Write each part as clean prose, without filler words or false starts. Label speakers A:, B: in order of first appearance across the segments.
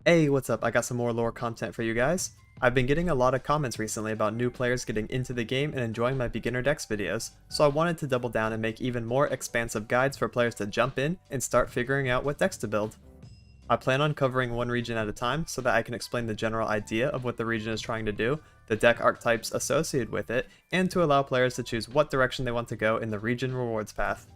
A: Hey, what's up? I got some more lore content for you guys. I've been getting a lot of comments recently about new players getting into the game and enjoying my beginner decks videos, so I wanted to double down and make even more expansive guides for players to jump in and start figuring out what decks to build. I plan on covering one region at a time so that I can explain the general idea of what the region is trying to do, the deck archetypes associated with it, and to allow players to choose what direction they want to go in the region rewards path.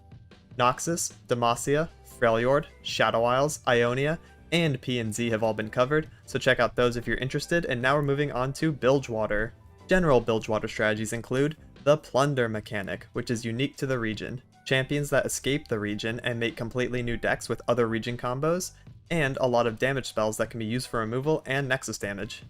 A: Noxus, Demacia, Freljord, Shadow Isles, Ionia, and P and Z have all been covered, so check out those if you're interested, and now we're moving on to Bilgewater. General Bilgewater strategies include the Plunder mechanic, which is unique to the region, champions that escape the region and make completely new decks with other region combos, and a lot of damage spells that can be used for removal and nexus damage.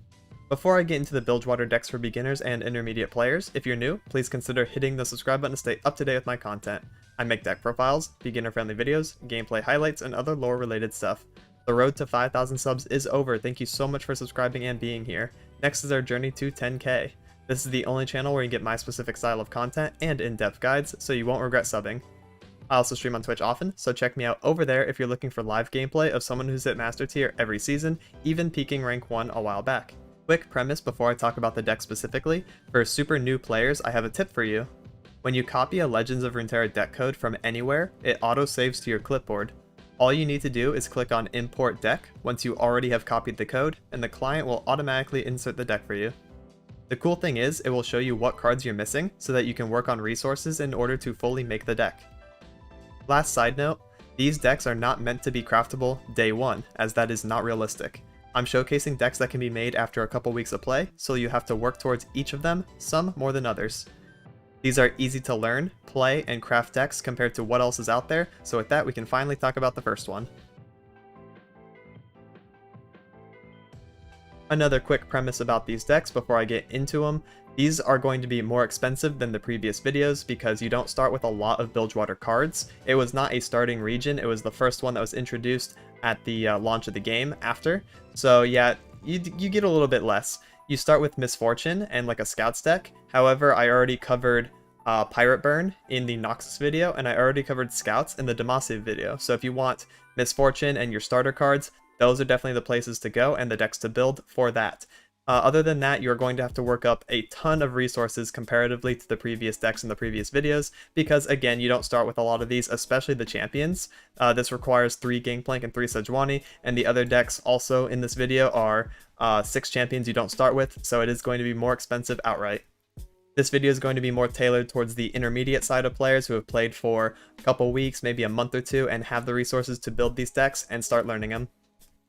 A: Before I get into the Bilgewater decks for beginners and intermediate players, if you're new, please consider hitting the subscribe button to stay up to date with my content. I make deck profiles, beginner-friendly videos, gameplay highlights, and other lore-related stuff. The road to 5,000 subs is over. Thank you so much for subscribing and being here. Next is our journey to 10k. This is the only channel where you get my specific style of content and in-depth guides, so you won't regret subbing. I also stream on Twitch often, so check me out over there if you're looking for live gameplay of someone who's hit Master Tier every season, even peaking rank 1 a while back. Quick premise before I talk about the deck specifically, for super new players I have a tip for you. When you copy a Legends of Runeterra deck code from anywhere, it auto-saves to your clipboard. All you need to do is click on Import Deck once you already have copied the code, and the client will automatically insert the deck for you. The cool thing is, it will show you what cards you're missing so that you can work on resources in order to fully make the deck. Last side note, these decks are not meant to be craftable day one, as that is not realistic. I'm showcasing decks that can be made after a couple weeks of play, so you have to work towards each of them, some more than others. These are easy to learn, play, and craft decks compared to what else is out there, so with that we can finally talk about the first one. Another quick premise about these decks before I get into them, these are going to be more expensive than the previous videos because you don't start with a lot of Bilgewater cards. It was not a starting region, it was the first one that was introduced at the launch of the game after, so yeah, you get a little bit less. You start with Misfortune and like a Scouts deck. However, I already covered Pirate Burn in the Noxus video, and I already covered Scouts in the Demacia video. So if you want Misfortune and your starter cards, those are definitely the places to go and the decks to build for that. Other than that, you're going to have to work up a ton of resources comparatively to the previous decks in the previous videos, because again, you don't start with a lot of these, especially the champions. This requires 3 Gangplank and 3 Sejuani, and the other decks also in this video are 6 champions you don't start with, so it is going to be more expensive outright. This video is going to be more tailored towards the intermediate side of players who have played for a couple weeks, maybe a month or two, and have the resources to build these decks and start learning them.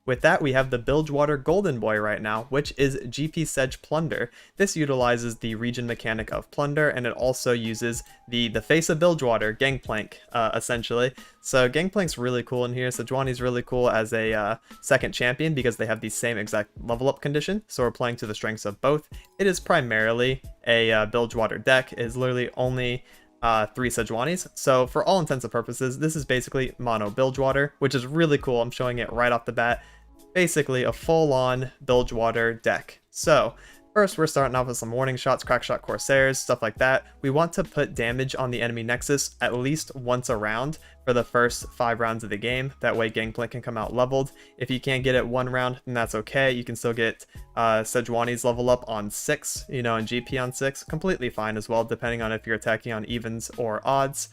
A: With that, we have the Bilgewater Golden Boy right now, which is GP Sedge Plunder. This utilizes the region mechanic of Plunder, and it also uses the face of Bilgewater, Gangplank, essentially. So Gangplank's really cool in here. Sejuani's really cool as a second champion because they have the same exact level up condition, so we're playing to the strengths of both. It is primarily a Bilgewater deck. It is literally only 3 Sejuanis, so for all intents and purposes, this is basically mono Bilgewater, which is really cool. I'm showing it right off the bat. Basically a full-on Bilgewater deck. So first we're starting off with some warning shots, crackshot Corsairs, stuff like that. We want to put damage on the enemy nexus at least once a round for the first 5 rounds of the game. That way Gangplank can come out leveled. If you can't get it 1 round, then that's okay. You can still get Sejuani's level up on 6, and GP on 6. Completely fine as well, depending on if you're attacking on evens or odds.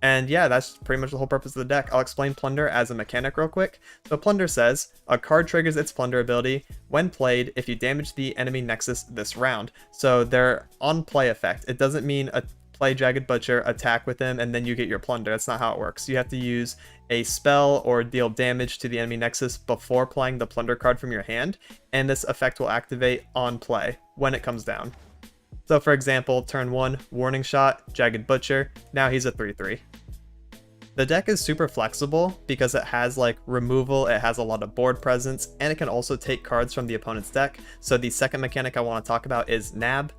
A: And yeah, that's pretty much the whole purpose of the deck. I'll explain Plunder as a mechanic real quick. So Plunder says, a card triggers its Plunder ability when played if you damage the enemy nexus this round. So they're on play effect. It doesn't mean play Jagged Butcher, attack with him, and then you get your Plunder. That's not how it works. You have to use a spell or deal damage to the enemy nexus before playing the Plunder card from your hand, and this effect will activate on play when it comes down. So for example, turn 1, Warning Shot, Jagged Butcher, now he's a 3/3. The deck is super flexible because it has like removal, it has a lot of board presence, and it can also take cards from the opponent's deck. So the second mechanic I want to talk about is Nab.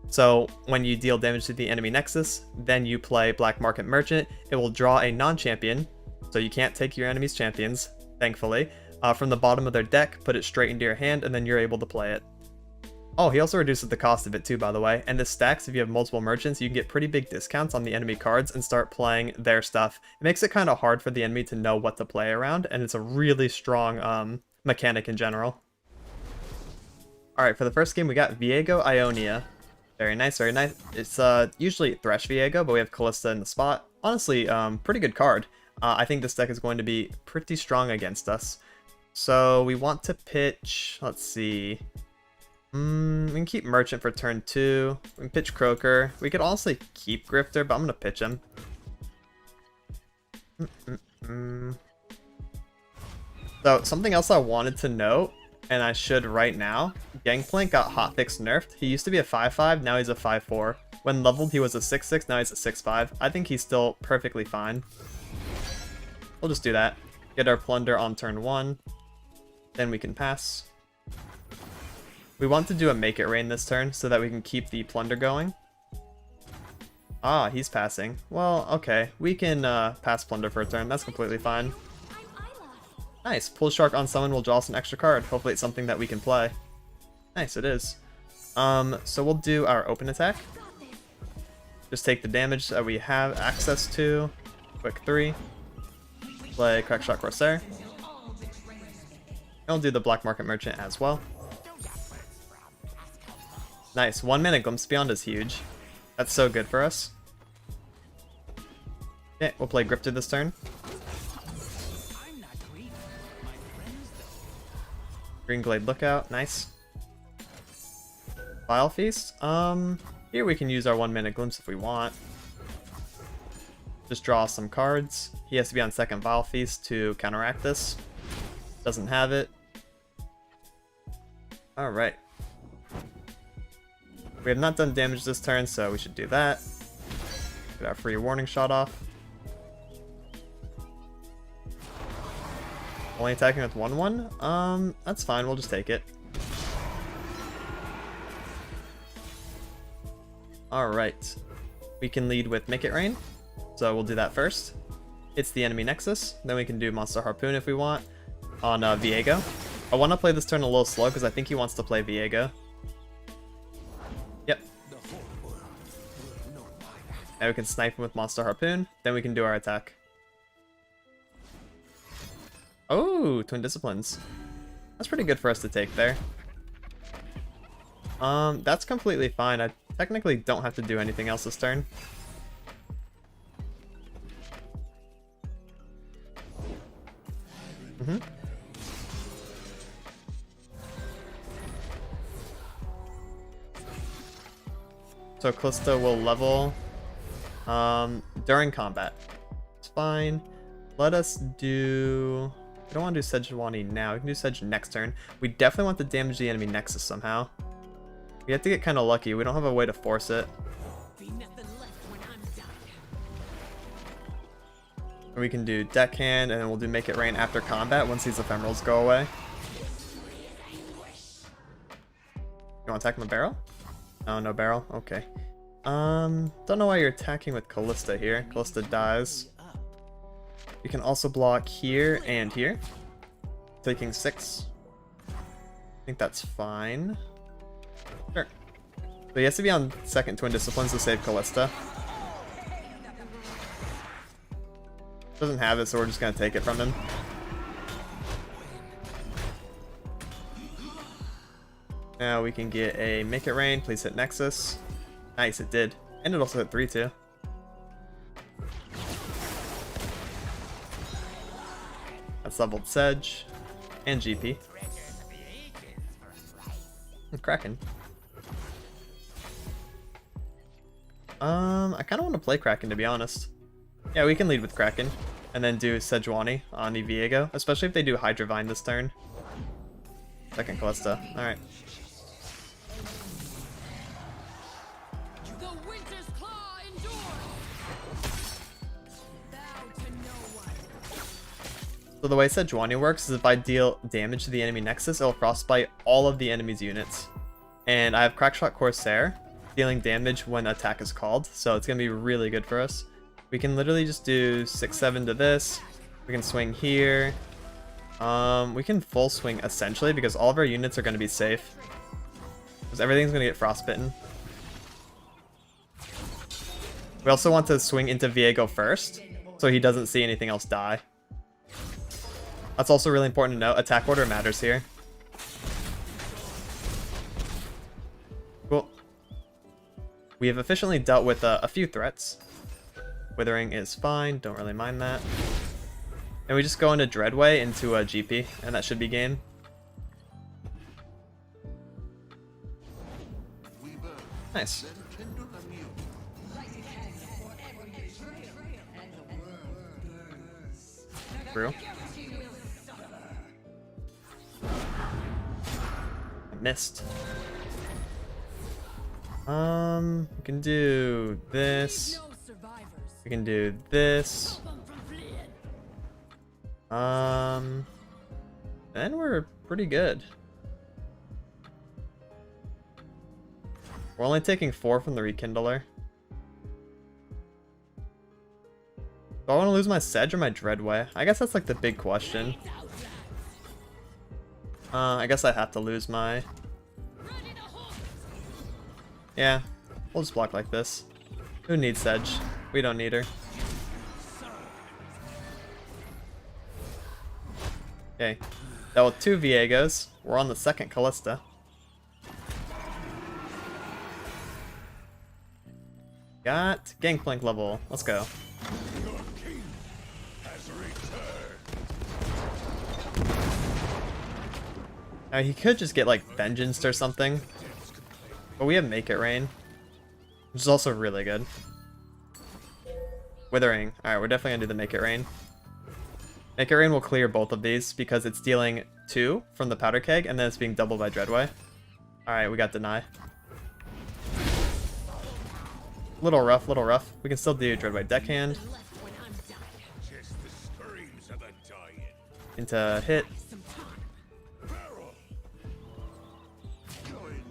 A: So when you deal damage to the enemy nexus, then you play Black Market Merchant, it will draw a non-champion, so you can't take your enemy's champions, thankfully, from the bottom of their deck, put it straight into your hand, and then you're able to play it. Oh, he also reduces the cost of it too, by the way, and this stacks if you have multiple merchants. You can get pretty big discounts on the enemy cards and start playing their stuff. It makes it kind of hard for the enemy to know what to play around, and it's a really strong mechanic in general. Alright, for the first game we got Viego Ionia. Very nice, very nice. It's usually Thresh Viego, but we have Callista in the spot. Honestly, pretty good card. I think this deck is going to be pretty strong against us. So we want to pitch, let's see. We can keep Merchant for turn 2. We can pitch Croaker. We could also keep Grifter, but I'm going to pitch him. So something else I wanted to note, and I should right now, Gangplank got hotfix nerfed. He used to be a 5-5, now he's a 5-4. When leveled, he was a 6-6, now he's a 6-5. I think he's still perfectly fine. We'll just do that. Get our Plunder on turn 1. Then we can pass. We want to do a Make It Rain this turn so that we can keep the Plunder going. Ah, he's passing. Well, okay. We can pass Plunder for a turn. That's completely fine. Nice. Pull Shark on summon will draw us an extra card. Hopefully it's something that we can play. Nice, it is. So we'll do our open attack. Just take the damage that we have access to. Quick 3. Play Crackshot Corsair. And we'll do the Black Market Merchant as well. Nice. 1 mana Glimpse Beyond is huge. That's so good for us. Okay, we'll play Grifter this turn. Green Glade Lookout, nice. Vile Feast. Here we can use our 1 mana Glimpse if we want. Just draw some cards. He has to be on second Vile Feast to counteract this. Doesn't have it. Alright. We have not done damage this turn, so we should do that. Get our free warning shot off. Only attacking with 1/1? That's fine, we'll just take it. Alright. We can lead with Make It Rain, so we'll do that first. It's the enemy Nexus, then we can do Monster Harpoon if we want on Viego. I want to play this turn a little slow because I think he wants to play Viego. Yep. And we can snipe him with Monster Harpoon, then we can do our attack. Oh, Twin Disciplines. That's pretty good for us to take there. That's completely fine. I technically don't have to do anything else this turn. So Callista will level during combat. It's fine. Let us do... We don't want to do Sejuani now. We can do Sedge next turn. We definitely want to damage the enemy Nexus somehow. We have to get kind of lucky. We don't have a way to force it. We can do Deckhand, and then we'll do Make It Rain after combat once these ephemerals go away. You want to attack my barrel? Oh, no barrel? Okay. Don't know why you're attacking with Callista here. Callista dies. You can also block here and here. Taking 6. I think that's fine. Sure. So he has to be on second Twin Disciplines to save Callista. Doesn't have it, so we're just gonna take it from him. Now we can get a Make It Rain. Please hit Nexus. Nice, it did. And it also hit 3 too. That's leveled Sedge and GP. And Kraken. I kind of want to play Kraken, to be honest. Yeah, we can lead with Kraken and then do Sejuani on the Viego, especially if they do Hydravine this turn. Second Callista. All right. So the way Sejuani works is if I deal damage to the enemy Nexus, it'll frostbite all of the enemy's units. And I have Crackshot Corsair, dealing damage when attack is called, so it's going to be really good for us. We can literally just do 6-7 to this. We can swing here. We can full swing essentially because all of our units are going to be safe. Because everything's going to get frostbitten. We also want to swing into Viego first, so he doesn't see anything else die. That's also really important to note. Attack order matters here. Cool. We have efficiently dealt with a few threats. Withering is fine, don't really mind that. And we just go into Dreadway into a GP, and that should be game. Nice. True. I missed. We can do this. We can do this. Then we're pretty good. We're only taking 4 from the Rekindler. Do I want to lose my Sedge or my Dreadway? I guess that's like the big question. I guess I have to lose my... Yeah, we'll just block like this. Who needs Sedge? We don't need her. Okay, dealt with 2 Viegos. We're on the second Callista. Got Gangplank level. Let's go. Now he could just get like Vengeance or something. But we have Make It Rain, which is also really good. Withering. Alright, we're definitely gonna do the Make It Rain. Make It Rain will clear both of these because it's dealing 2 from the Powder Keg and then it's being doubled by Dreadway. Alright, we got Deny. Little rough, little rough. We can still do Dreadway Deckhand. Into hit.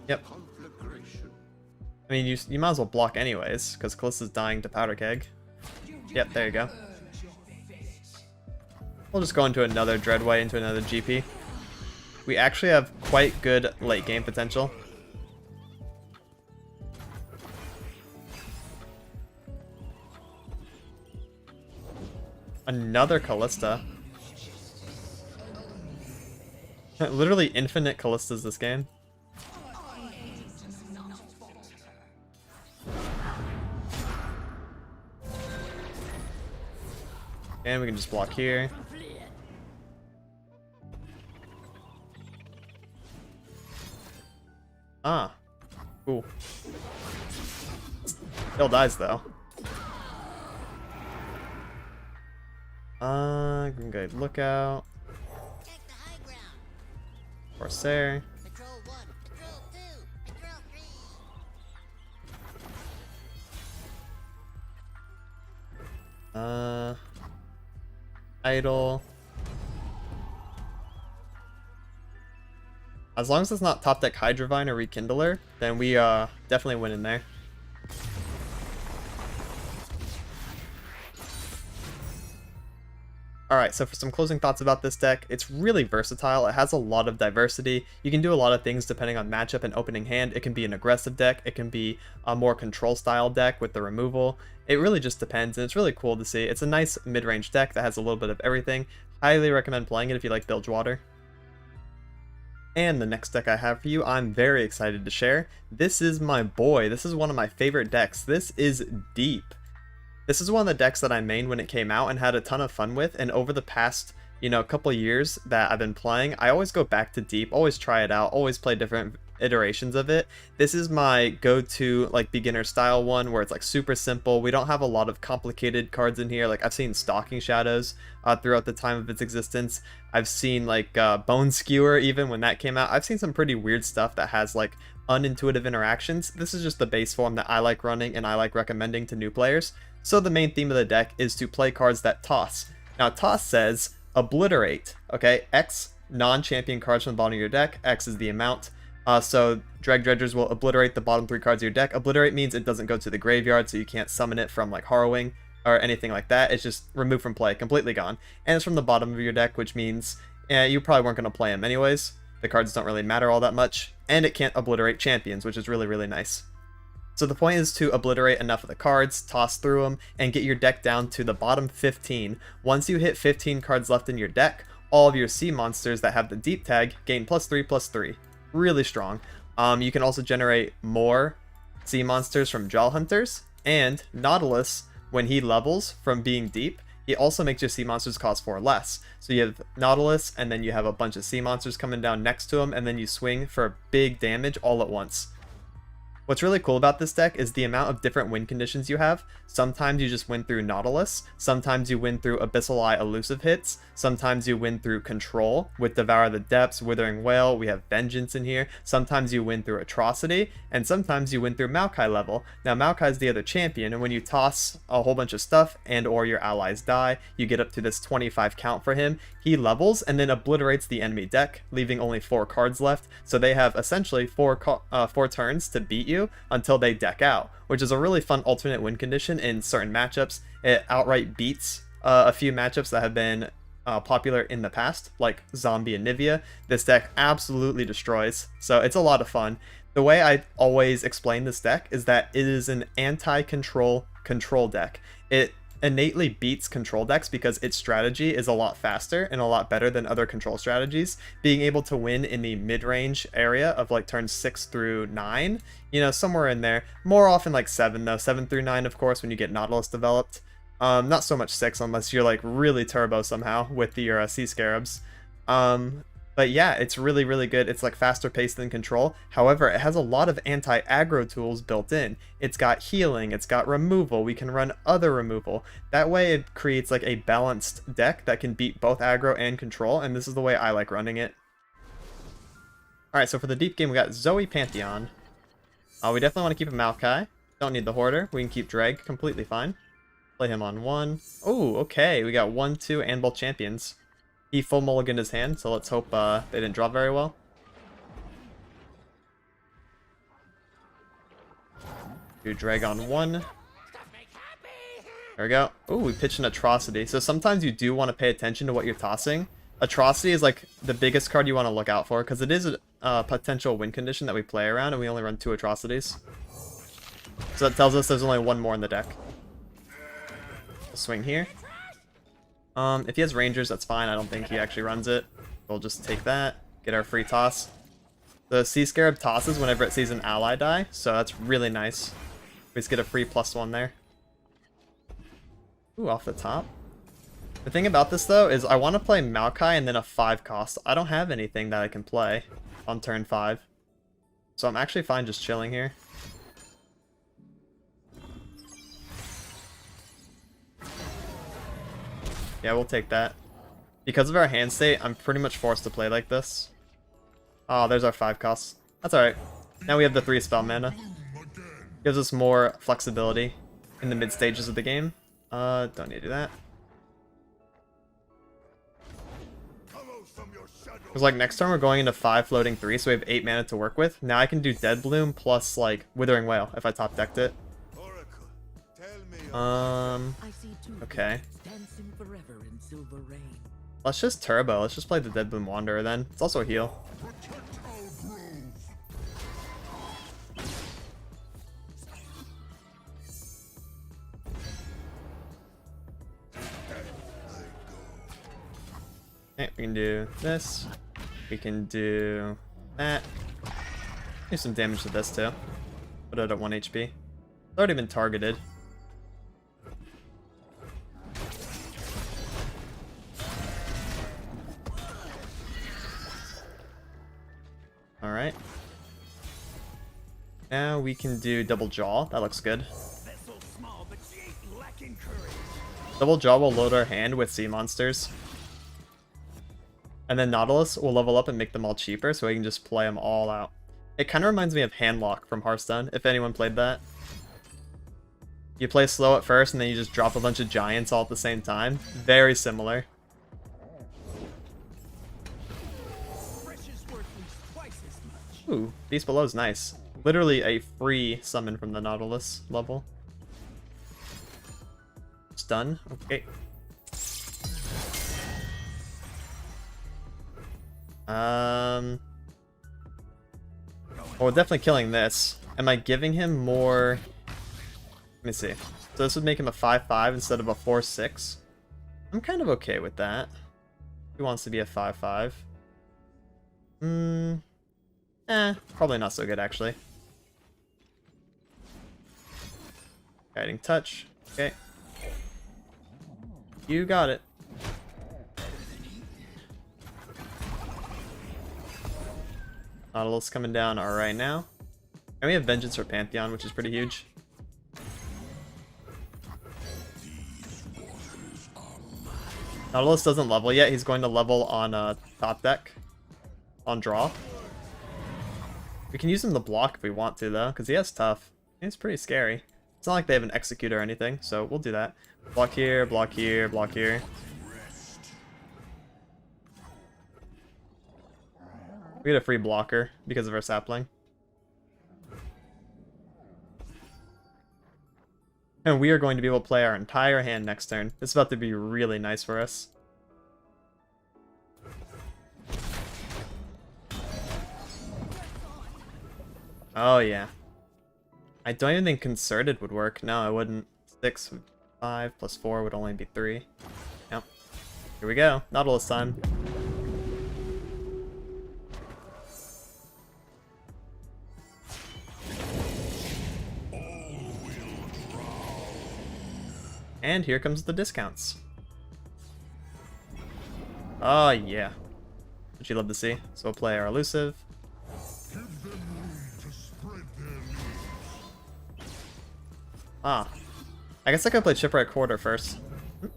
A: Yep. I mean, you might as well block anyways, because Callista's dying to Powder Keg. Yep, there you go. We'll just go into another Dreadway, into another GP. We actually have quite good late game potential. Another Callista. Literally infinite Callistas this game. And we can just block here. Ah. Cool. Still dies though. Good lookout. Corsair. Idle. As long as it's not top deck Hydrovine or Rekindler, then we definitely win in there. Alright, so for some closing thoughts about this deck, it's really versatile. It has a lot of diversity. You can do a lot of things depending on matchup and opening hand. It can be an aggressive deck. It can be a more control style deck with the removal. It really just depends, and it's really cool to see. It's a nice mid-range deck that has a little bit of everything. Highly recommend playing it if you like Bilgewater. And the next deck I have for you, I'm very excited to share. This is my boy. This is one of my favorite decks. This is Deep. This is one of the decks that I mained when it came out and had a ton of fun with, and over the past, couple years that I've been playing, I always go back to Deep, always try it out, always play different iterations of it. This is my go-to like beginner style one where it's like super simple. We don't have a lot of complicated cards in here. Like I've seen Stalking Shadows throughout the time of its existence. I've seen like Bone Skewer even when that came out. I've seen some pretty weird stuff that has like unintuitive interactions. This is just the base form that I like running and I like recommending to new players. So the main theme of the deck is to play cards that toss. Now toss says obliterate, okay? X non-champion cards from the bottom of your deck. X is the amount. So Drag Dredgers will obliterate the bottom 3 cards of your deck. Obliterate means it doesn't go to the graveyard, so you can't summon it from like Harrowing or anything like that. It's just removed from play, completely gone. And it's from the bottom of your deck, which means you probably weren't going to play them anyways. The cards don't really matter all that much. And it can't obliterate champions, which is really, really nice. So the point is to obliterate enough of the cards, toss through them, and get your deck down to the bottom 15. Once you hit 15 cards left in your deck, all of your sea monsters that have the deep tag gain +3/+3. Really strong. You can also generate more sea monsters from Jaw Hunters, and Nautilus, when he levels from being deep, he also makes your sea monsters cost 4 less. So you have Nautilus, and then you have a bunch of sea monsters coming down next to him, and then you swing for big damage all at once. What's really cool about this deck is the amount of different win conditions you have. Sometimes you just win through Nautilus, sometimes you win through Abyssal Eye elusive hits, sometimes you win through Control with Devour the Depths, Withering Wail, we have Vengeance in here, sometimes you win through Atrocity, and sometimes you win through Maokai level. Now Maokai is the other champion, and when you toss a whole bunch of stuff and or your allies die, you get up to this 25 count for him. He levels and then obliterates the enemy deck, leaving only 4 cards left, so they have essentially 4 turns to beat you until they deck out, which is a really fun alternate win condition in certain matchups. It outright beats a few matchups that have been popular in the past, like Zombie and Nivea. This deck absolutely destroys, so it's a lot of fun. The way I always explain this deck is that it is an anti-control control deck. It innately beats control decks because its strategy is a lot faster and a lot better than other control strategies. Being able to win in the mid-range area of like turns 6 through 9, you know, somewhere in there. More often like 7 though, 7 through 9 of course when you get Nautilus developed. Not so much 6 unless you're like really turbo somehow with your Sea Scarabs. But yeah, it's really, really good. It's like faster paced than Control. However, it has a lot of anti-aggro tools built in. It's got healing, it's got removal, we can run other removal. That way it creates like a balanced deck that can beat both aggro and Control, and this is the way I like running it. Alright, so for the deep game we got Zoe Pantheon. We definitely want to keep a Maokai. Don't need the Hoarder. We can keep Dreg completely fine. Play him on 1. Oh, okay, we got 1, 2, and both champions. He full mulliganed his hand, so let's hope they didn't draw very well. Do drag on 1. There we go. Oh, we pitched an Atrocity. So sometimes you do want to pay attention to what you're tossing. Atrocity is like the biggest card you want to look out for, because it is a potential win condition that we play around, and we only run 2 Atrocities. So that tells us there's only 1 more in the deck. We'll swing here. If he has Rangers, that's fine. I don't think he actually runs it. We'll just take that, get our free toss. The Sea Scarab tosses whenever it sees an ally die, so that's really nice. We just get a free +1 there. Ooh, off the top. The thing about this, though, is I want to play Maokai and then a 5 cost. I don't have anything that I can play on turn 5. So I'm actually fine just chilling here. Yeah, we'll take that. Because of our hand state, I'm pretty much forced to play like this. Oh, there's our 5 costs. That's alright. Now we have the 3 spell mana. Gives us more flexibility in the mid stages of the game. Don't need to do that. Because like next turn we're going into 5 floating 3, so we have 8 mana to work with. Now I can do Dead Bloom plus like Withering Wail if I top decked it. Okay. Let's just turbo. Let's just play the Dead Bloom Wanderer then. It's also a heal. Okay, we can do this. We can do that. Do some damage to this too. Put it at 1 HP. It's already been targeted. Alright. Now we can do Double Jaw. That looks good. Double Jaw will load our hand with sea monsters. And then Nautilus will level up and make them all cheaper, so we can just play them all out. It kind of reminds me of Handlock from Hearthstone, if anyone played that. You play slow at first, and then you just drop a bunch of giants all at the same time. Very similar. Ooh, Beast Below is nice. Literally a free summon from the Nautilus level. Stun. Okay. Well, we're definitely killing this. Am I giving him more? Let me see. So this would make him a 5/5 instead of a 4/6. I'm kind of okay with that. He wants to be a 5/5. Probably not so good, actually. Guiding touch. Okay. You got it. Nautilus coming down right now. And we have Vengeance for Pantheon, which is pretty huge. Nautilus doesn't level yet. He's going to level on top deck. On draw. We can use him to block if we want to, though, because he has tough. It's pretty scary. It's not like they have an execute or anything, so we'll do that. Block here, block here, block here. We get a free blocker because of our sapling. And we are going to be able to play our entire hand next turn. This is about to be really nice for us. Oh yeah. I don't even think Concerted would work. No, it wouldn't. 6, 5, plus 4 would only be 3. Yep. Here we go. Nautilus time. And here comes the discounts. Oh yeah. Would you love to see? So we'll play our elusive. Ah. I guess I could play Shipwreck Quarter first. Okay,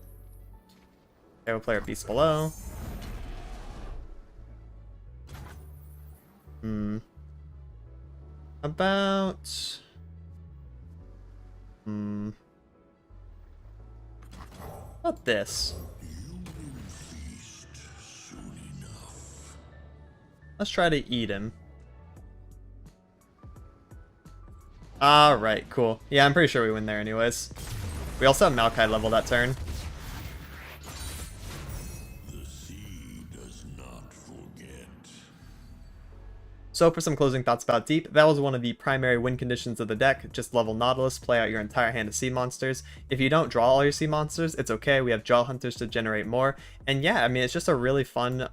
A: we'll play our Beast Below. About... About this. Let's try to eat him. Alright, cool. Yeah, I'm pretty sure we win there anyways. We also have Maokai level that turn. The sea does not forget. So for some closing thoughts about Deep, that was one of the primary win conditions of the deck. Just level Nautilus, play out your entire hand of sea monsters. If you don't draw all your sea monsters, it's okay. We have Jaw Hunters to generate more. And yeah, I mean, it's just a really fun,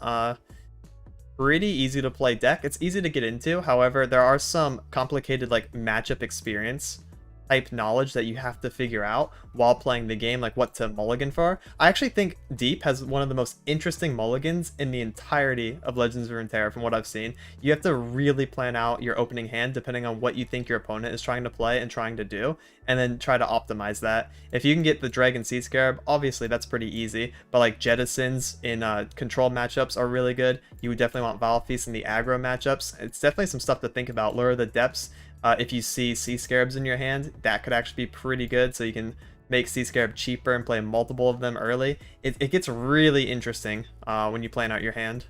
A: pretty easy to play deck. It's easy to get into. However, there are some complicated like matchup experience type knowledge that you have to figure out while playing the game, like what to mulligan for. I actually think Deep has one of the most interesting mulligans in the entirety of Legends of Runeterra from what I've seen. You have to really plan out your opening hand depending on what you think your opponent is trying to play and trying to do, and then try to optimize that. If you can get the Dragon Sea Scarab, obviously that's pretty easy, but like Jettisons in control matchups are really good. You would definitely want Vile Feast in the aggro matchups. It's definitely some stuff to think about. Lure of the Depths. If you see Sea Scarabs in your hand, that could actually be pretty good, so you can make Sea Scarab cheaper and play multiple of them early. It gets really interesting when you plan out your hand.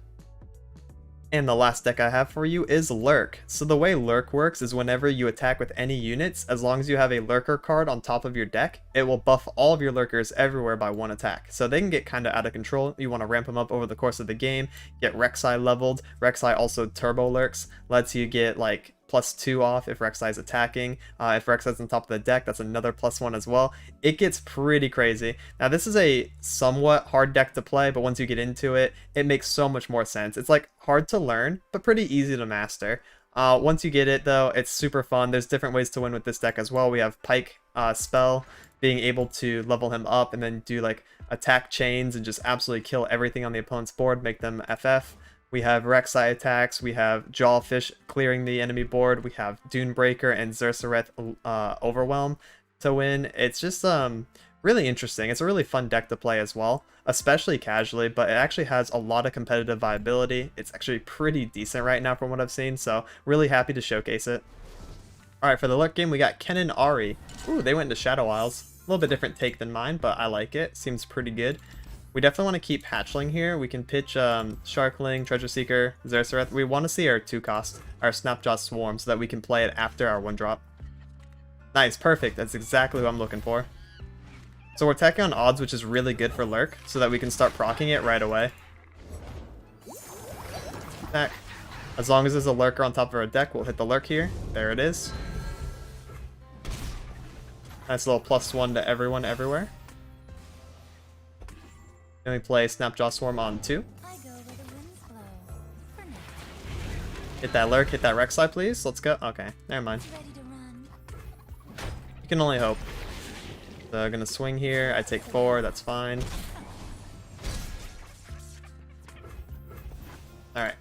A: And the last deck I have for you is Lurk. So the way Lurk works is whenever you attack with any units, as long as you have a Lurker card on top of your deck, it will buff all of your Lurkers everywhere by 1 attack. So they can get kind of out of control. You want to ramp them up over the course of the game, get Rek'Sai leveled. Rek'Sai also turbo lurks, lets you get like +2 off if Rek'Sai is attacking. If Rek'Sai's on top of the deck, that's another +1 as well. It gets pretty crazy. Now this is a somewhat hard deck to play, but once you get into it, it makes so much more sense. It's like hard to learn, but pretty easy to master. Once you get it though, it's super fun. There's different ways to win with this deck as well. We have Pike spell, being able to level him up and then do like attack chains and just absolutely kill everything on the opponent's board, make them FF. We have Rek'Sai attacks, we have Jawfish clearing the enemy board, we have Dunebreaker and Xur'Sareth Overwhelm to win. It's just really interesting. It's a really fun deck to play as well, especially casually, but it actually has a lot of competitive viability. It's actually pretty decent right now from what I've seen, so really happy to showcase it. Alright, for the Lurk game, we got Ken and Ari. Ooh, they went into Shadow Isles. A little bit different take than mine, but I like it. Seems pretty good. We definitely want to keep Hatchling here. We can pitch Sharkling, Treasure Seeker, Xur'Sareth. We want to see our 2-cost, our Snapjaw Swarm, so that we can play it after our 1-drop. Nice, perfect. That's exactly what I'm looking for. So we're attacking on odds, which is really good for Lurk, so that we can start proccing it right away. Attack. As long as there's a Lurker on top of our deck, we'll hit the Lurk here. There it is. Nice little +1 to everyone everywhere. Then we play Snapjaw Swarm on 2. Hit that Lurk, hit that Rek'Sai, please. Let's go. Okay, never mind. You can only hope. So I'm gonna swing here. I take 4, that's fine. Alright.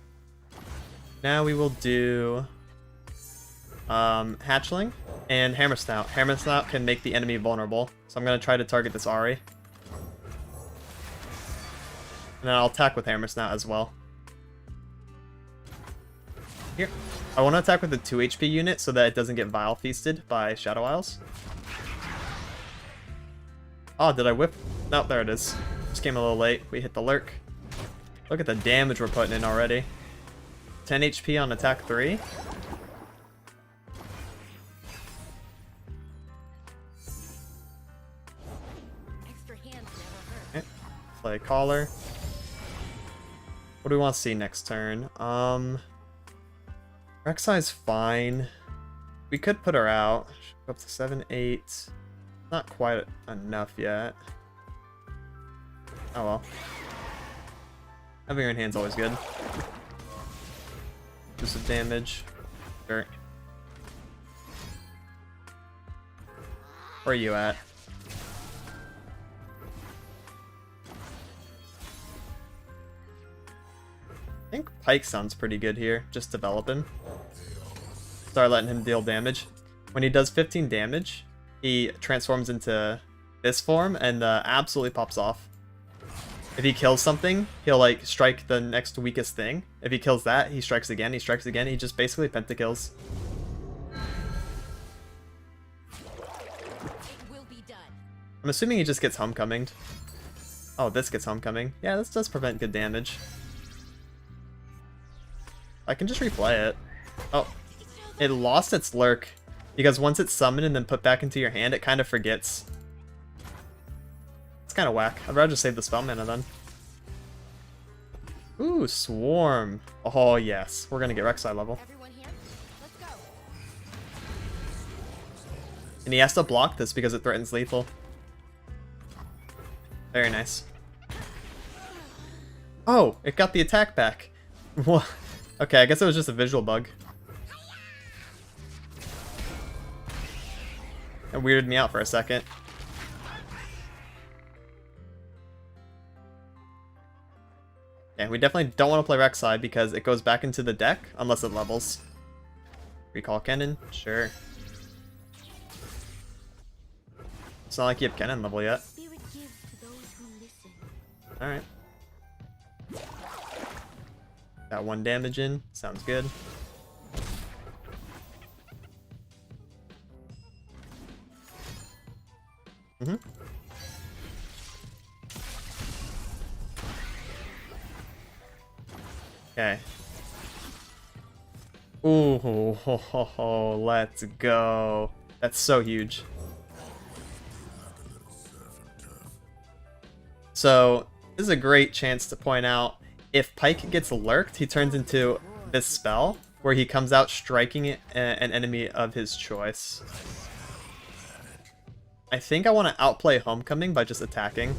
A: Now we will do Hatchling and Hammer Snout. Hammer Snout can make the enemy vulnerable. So I'm gonna try to target this Ahri. And then I'll attack with Hammer Snout as well. Here. I want to attack with the 2 HP unit so that it doesn't get Vile Feasted by Shadow Isles. Oh, did I whip? No, there it is. Just came a little late. We hit the Lurk. Look at the damage we're putting in already. 10 HP on attack 3. Okay. Play Caller. What do we want to see next turn? Rek'Sai's fine. We could put her out. Go up to 7, 8. Not quite enough yet. Oh well. Having her in hand's always good. Do some damage. Sure. Where are you at? I think Pike sounds pretty good here. Just developing. Start letting him deal damage. When he does 15 damage, he transforms into this form and absolutely pops off. If he kills something, he'll like strike the next weakest thing. If he kills that, he strikes again, he strikes again. He just basically pentakills. I'm assuming he just gets homecominged. Oh, this gets homecoming. Yeah, this does prevent good damage. I can just replay it. Oh, it lost its Lurk. Because once it's summoned and then put back into your hand, it kind of forgets. It's kind of whack. I'd rather just save the spell mana then. Ooh, Swarm. Oh, yes. We're going to get Rek'Sai level. And he has to block this because it threatens lethal. Very nice. Oh, it got the attack back. What? Okay, I guess it was just a visual bug. It weirded me out for a second. Yeah, we definitely don't want to play Rek'Sai because it goes back into the deck unless it levels. Recall Kennen? Sure. It's not like you have Kennen level yet. Alright. Got 1 damage in. Sounds good. Mm-hmm. Okay. Ooh, ho, ho, ho, let's go. That's so huge. So, this is a great chance to point out, if Pike gets lurked, he turns into this spell, where he comes out striking an enemy of his choice. I think I want to outplay Homecoming by just attacking.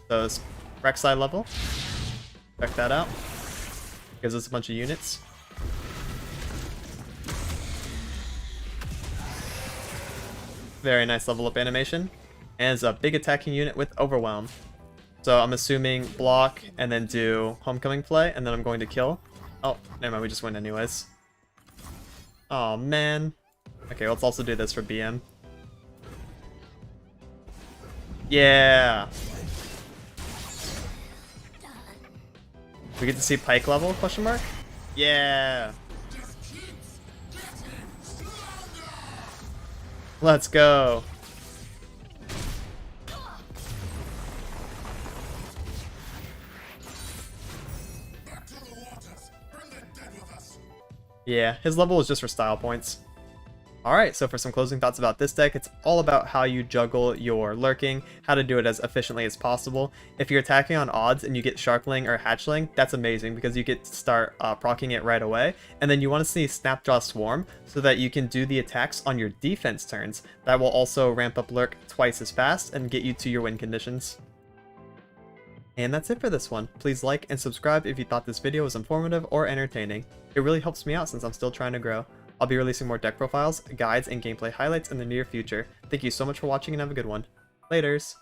A: So it's Rek'Sai level. Check that out. Gives us a bunch of units. Very nice level up animation. And it's a big attacking unit with Overwhelm. So I'm assuming block and then do Homecoming play, and then I'm going to kill. Oh, never mind, we just win anyways. Oh man. Okay, let's also do this for BM. Yeah. We get to see Pike level, question mark? Yeah. Let's go. Yeah, his level is just for style points. Alright, so for some closing thoughts about this deck, it's all about how you juggle your lurking, how to do it as efficiently as possible. If you're attacking on odds and you get Sharkling or Hatchling, that's amazing because you get to start proccing it right away. And then you want to see Snapjaw Swarm so that you can do the attacks on your defense turns. That will also ramp up Lurk twice as fast and get you to your win conditions. And that's it for this one. Please like and subscribe if you thought this video was informative or entertaining. It really helps me out since I'm still trying to grow. I'll be releasing more deck profiles, guides, and gameplay highlights in the near future. Thank you so much for watching and have a good one. Laters!